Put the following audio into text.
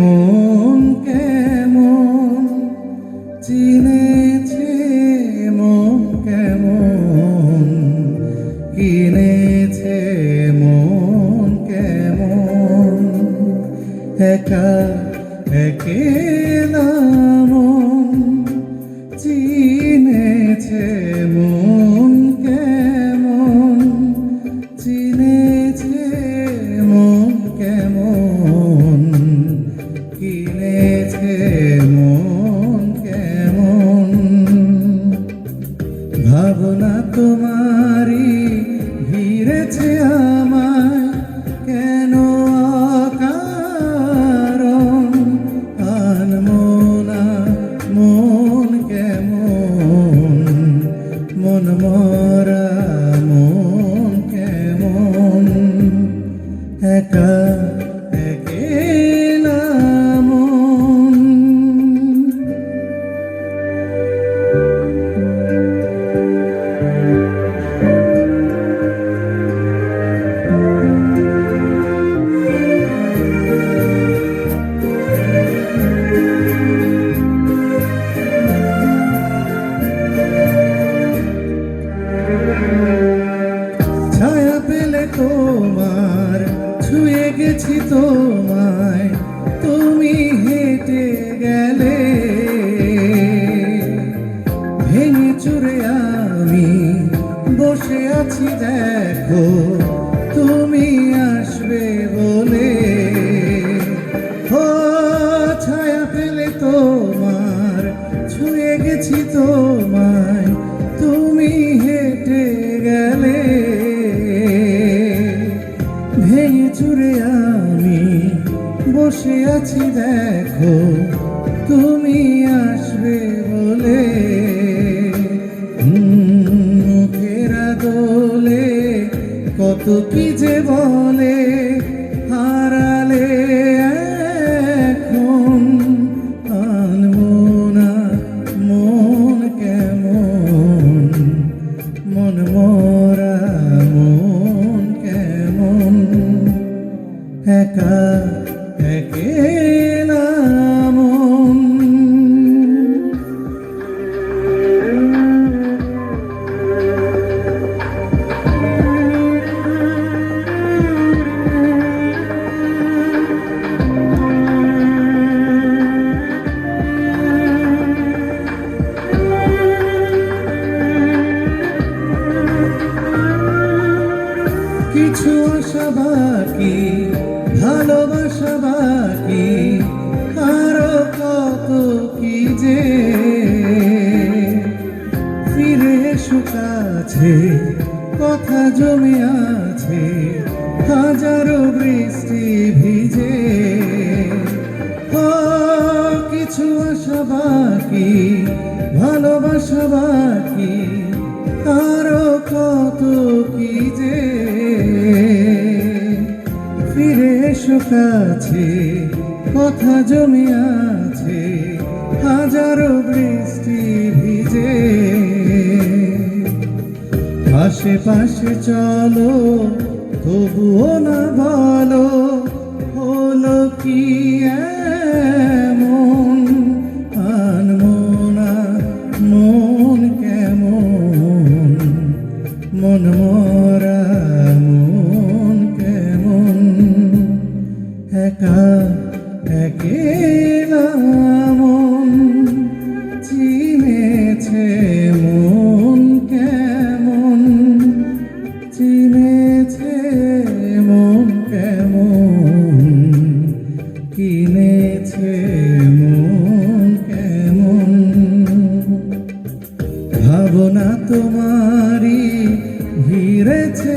মন কেমন, চিনেছে মন কেমন, কিনেছে মন কেমন, একা একেলা মন চিনেছে মন কেমন, চিনেছে মন কেমন, কিনেছে মন কেমন। ভাবনা তোমারই ঘিরেছে আমায়, কেন অকারণ আনমনা মন কেমন, মন মরা মন কেমন, একা একেলা মন। ছায়া পেলে তোমার, ছুঁয়ে গেছি তোমায়, তুমি হেঁটে গেলে, ভেঙে চুরে আমি বসে আছি দেখো, তুমি আসবে বলে। ও ছায়া পেলে তোমার, ছুঁয়ে গেছি তোমায়, তুমি হেঁটে গেলে, ভেঙে চুরে আমি বসে আছি দেখো, তুমি আসবে বলে। মুখেরা দোলে কত কি যে বলে, হারালে এখন আনমনা মন কেমন, মন মরা মন কেমন, একা একেলা মন। কিছু আশা বাকি, ভালোবাসা বাকি, আরো কত কি যে। ফিরে এসো কাছে, কথা জমে আছে হাজারো বৃষ্টি ভিজে। কিছু আশা বাকি, ভালোবাসা বাকি, আরো কত কি যে। ফিরে এসো কাছে, কথা জমে আছে হাজারো বৃষ্টি ভিজে। আশেপাশে চলো তবুও না বলো, হলো কি এমন আনমনা মন কেমন, মন মরা মন কেমন, একা একেলা মন চিনেছে মন কেমন, চিনেছে মন কেমন, কিনেছে মন কেমন। ভাবনা তোমারই ঘিরেছে